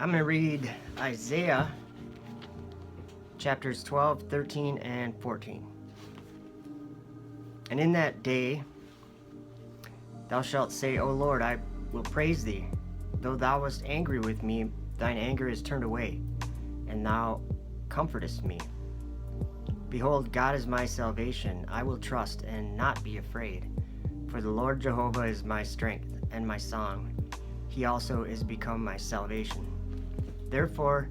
I'm going to read Isaiah chapters 12, 13, and 14. And in that day thou shalt say, O Lord, I will praise thee. Though thou wast angry with me, thine anger is turned away, and thou comfortest me. Behold, God is my salvation. I will trust and not be afraid. For the Lord Jehovah is my strength and my song. He also is become my salvation. Therefore,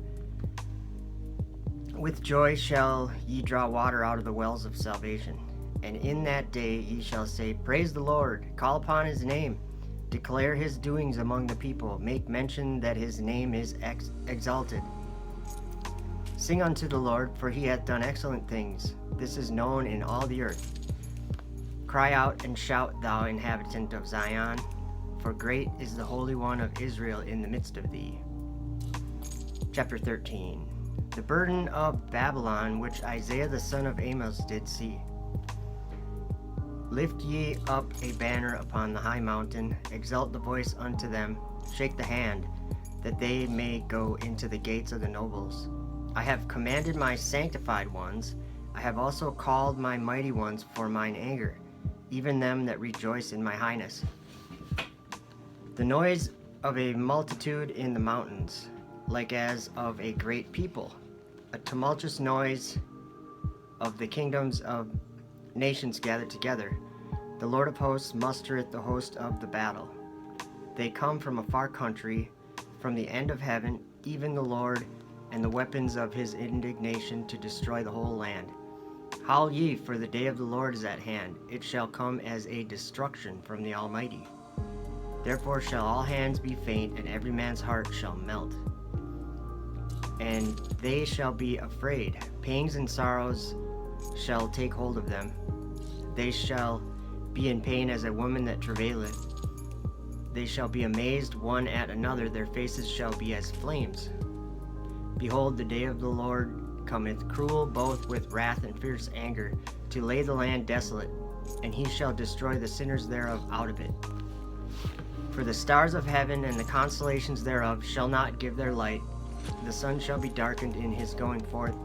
with joy shall ye draw water out of the wells of salvation. And in that day ye shall say, Praise the Lord, call upon his name, declare his doings among the people, make mention that his name is exalted. Sing unto the Lord, for he hath done excellent things. This is known in all the earth. Cry out and shout, thou inhabitant of Zion, for great is the Holy One of Israel in the midst of thee. Chapter 13. The burden of Babylon, which Isaiah the son of Amos did see. Lift ye up a banner upon the high mountain, exalt the voice unto them, shake the hand, that they may go into the gates of the nobles. I have commanded my sanctified ones, I have also called my mighty ones for mine anger, even them that rejoice in my highness. The noise of a multitude in the mountains, like as of a great people, a tumultuous noise of the kingdoms of nations gathered together. The Lord of hosts mustereth the host of the battle. They come from a far country, from the end of heaven, even the Lord, and the weapons of his indignation to destroy the whole land. Howl ye, for the day of the Lord is at hand. It shall come as a destruction from the Almighty. Therefore shall all hands be faint, and every man's heart shall melt. And they shall be afraid. Pangs and sorrows shall take hold of them. They shall be in pain as a woman that travaileth. They shall be amazed one at another. Their faces shall be as flames. Behold, the day of the Lord cometh, cruel both with wrath and fierce anger, to lay the land desolate, and he shall destroy the sinners thereof out of it. For the stars of heaven and the constellations thereof shall not give their light. The sun shall be darkened in his going forth,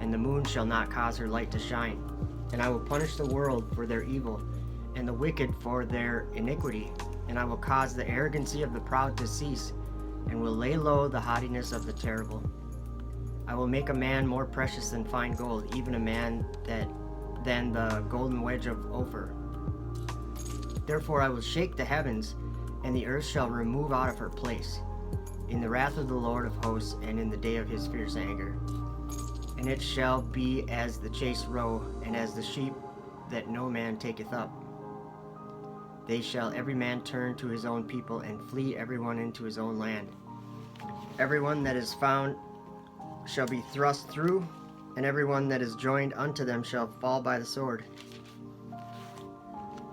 and the moon shall not cause her light to shine. And I will punish the world for their evil, and the wicked for their iniquity. And I will cause the arrogancy of the proud to cease, and will lay low the haughtiness of the terrible. I will make a man more precious than fine gold, even a man than the golden wedge of Ophir. Therefore I will shake the heavens, and the earth shall remove out of her place, in the wrath of the Lord of hosts, and in the day of his fierce anger. And it shall be as the chase roe, and as the sheep that no man taketh up. They shall every man turn to his own people, and flee every one into his own land. Every one that is found shall be thrust through, and every one that is joined unto them shall fall by the sword.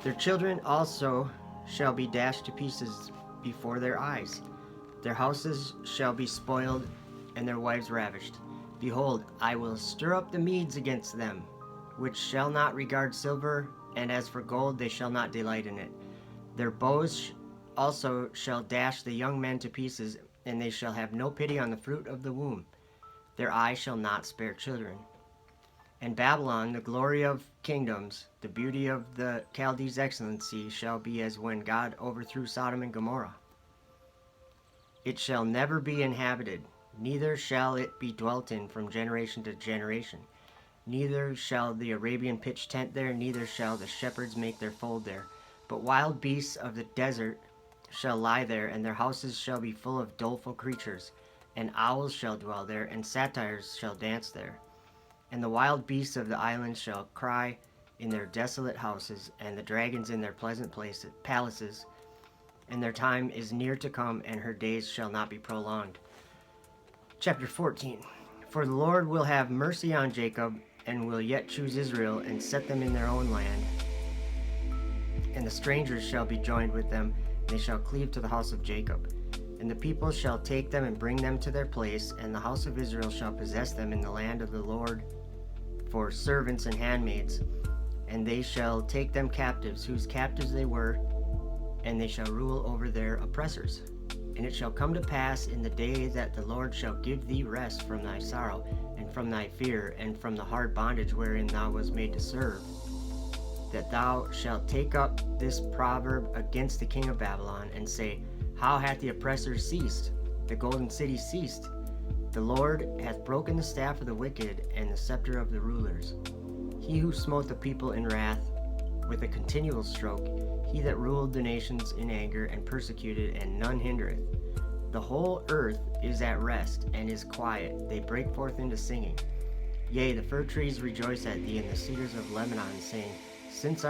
Their children also shall be dashed to pieces before their eyes. Their houses shall be spoiled, and their wives ravished. Behold, I will stir up the Medes against them, which shall not regard silver, and as for gold, they shall not delight in it. Their bows also shall dash the young men to pieces, and they shall have no pity on the fruit of the womb. Their eye shall not spare children. And Babylon, the glory of kingdoms, the beauty of the Chaldees' excellency, shall be as when God overthrew Sodom and Gomorrah. It shall never be inhabited, neither shall it be dwelt in from generation to generation. Neither shall the Arabian pitch tent there, neither shall the shepherds make their fold there. But wild beasts of the desert shall lie there, and their houses shall be full of doleful creatures. And owls shall dwell there, and satyrs shall dance there. And the wild beasts of the islands shall cry in their desolate houses, and the dragons in their pleasant palaces. And their time is near to come, and her days shall not be prolonged. Chapter 14. For the Lord will have mercy on Jacob, and will yet choose Israel, and set them in their own land. And the strangers shall be joined with them, and they shall cleave to the house of Jacob. And the people shall take them and bring them to their place, and the house of Israel shall possess them in the land of the Lord for servants and handmaids. And they shall take them captives, whose captives they were, and they shall rule over their oppressors. And it shall come to pass in the day that the Lord shall give thee rest from thy sorrow, and from thy fear, and from the hard bondage wherein thou wast made to serve, that thou shalt take up this proverb against the king of Babylon, and say, How hath the oppressor ceased? The golden city ceased. The Lord hath broken the staff of the wicked, and the scepter of the rulers. He who smote the people in wrath with a continual stroke, he that ruled the nations in anger, and persecuted, and none hindereth. The whole earth is at rest, and is quiet. They break forth into singing. Yea, the fir trees rejoice at thee, and the cedars of Lebanon, saying, Since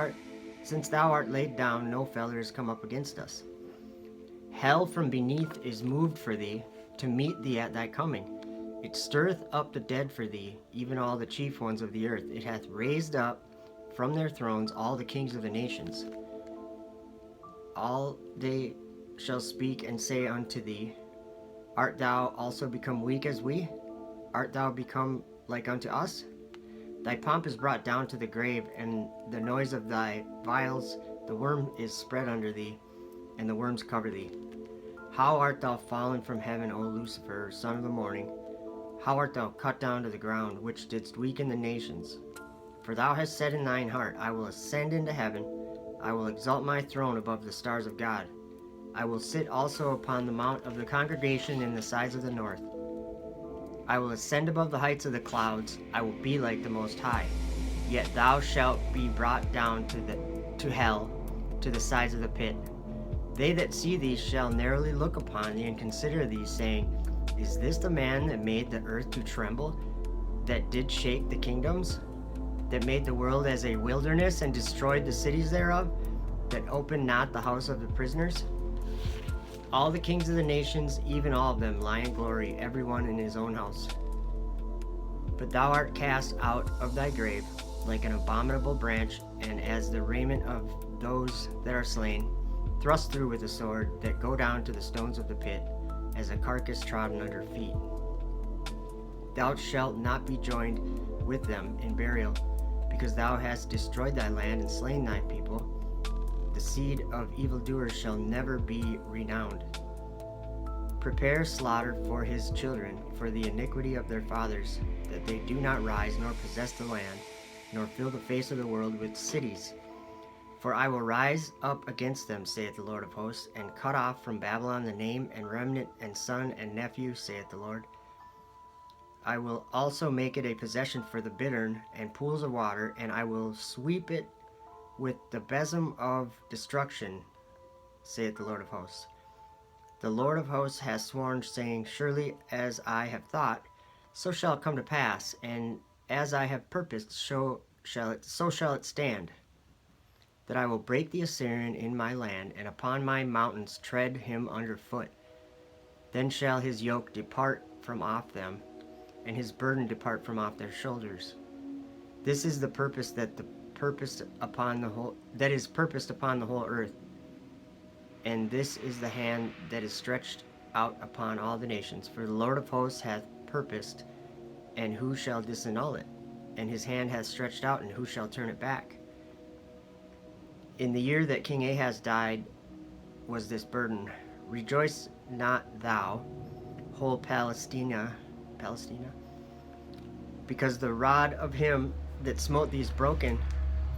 thou art laid down, no feller is come up against us. Hell from beneath is moved for thee, to meet thee at thy coming. It stirreth up the dead for thee, even all the chief ones of the earth. It hath raised up from their thrones all the kings of the nations. All they shall speak and say unto thee, Art thou also become weak as we? Art thou become like unto us? Thy pomp is brought down to the grave, and the noise of thy vials, the worm is spread under thee, and the worms cover thee. How art thou fallen from heaven, O Lucifer, son of the morning? How art thou cut down to the ground, which didst weaken the nations? For thou hast said in thine heart, I will ascend into heaven, I will exalt my throne above the stars of God. I will sit also upon the mount of the congregation in the sides of the north. I will ascend above the heights of the clouds, I will be like the Most High. Yet thou shalt be brought down to hell, to the sides of the pit. They that see thee shall narrowly look upon thee, and consider thee, saying, Is this the man that made the earth to tremble, that did shake the kingdoms, that made the world as a wilderness, and destroyed the cities thereof, that opened not the house of the prisoners? All the kings of the nations, even all of them, lie in glory, every one in his own house. But thou art cast out of thy grave like an abominable branch, and as the raiment of those that are slain, thrust through with a sword, that go down to the stones of the pit, as a carcass trodden under feet. Thou shalt not be joined with them in burial, because thou hast destroyed thy land and slain thy people. The seed of evildoers shall never be renowned. Prepare slaughter for his children, for the iniquity of their fathers, that they do not rise, nor possess the land, nor fill the face of the world with cities. For I will rise up against them, saith the Lord of hosts, and cut off from Babylon the name and remnant and son and nephew, saith the Lord. I will also make it a possession for the bittern and pools of water, and I will sweep it with the besom of destruction, saith the Lord of hosts. The Lord of hosts has sworn, saying, Surely as I have thought, so shall it come to pass, and as I have purposed, so shall it stand, that I will break the Assyrian in my land, and upon my mountains tread him under foot. Then shall his yoke depart from off them, and his burden depart from off their shoulders. This is the purpose that is purposed upon the whole earth, and this is the hand that is stretched out upon all the nations. For the Lord of hosts hath purposed, and who shall disannul it? And his hand hath stretched out, and who shall turn it back? In the year that King Ahaz died was this burden. Rejoice not thou, whole Palestina, because the rod of him that smote thee is broken.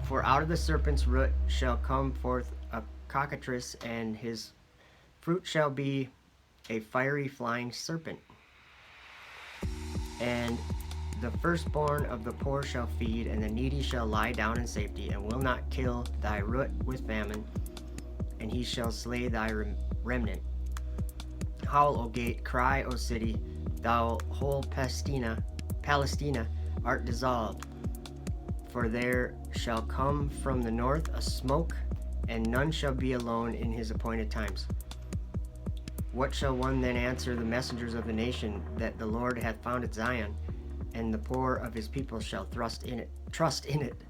For out of the serpent's root shall come forth a cockatrice, and his fruit shall be a fiery flying serpent. And the firstborn of the poor shall feed, and the needy shall lie down in safety, and will not kill thy root with famine, and he shall slay thy remnant. Howl, O gate, cry, O city, thou whole Palestina art dissolved. For there shall come from the north a smoke, and none shall be alone in his appointed times. What shall one then answer the messengers of the nation, that the Lord hath founded Zion, and the poor of his people shall trust in it?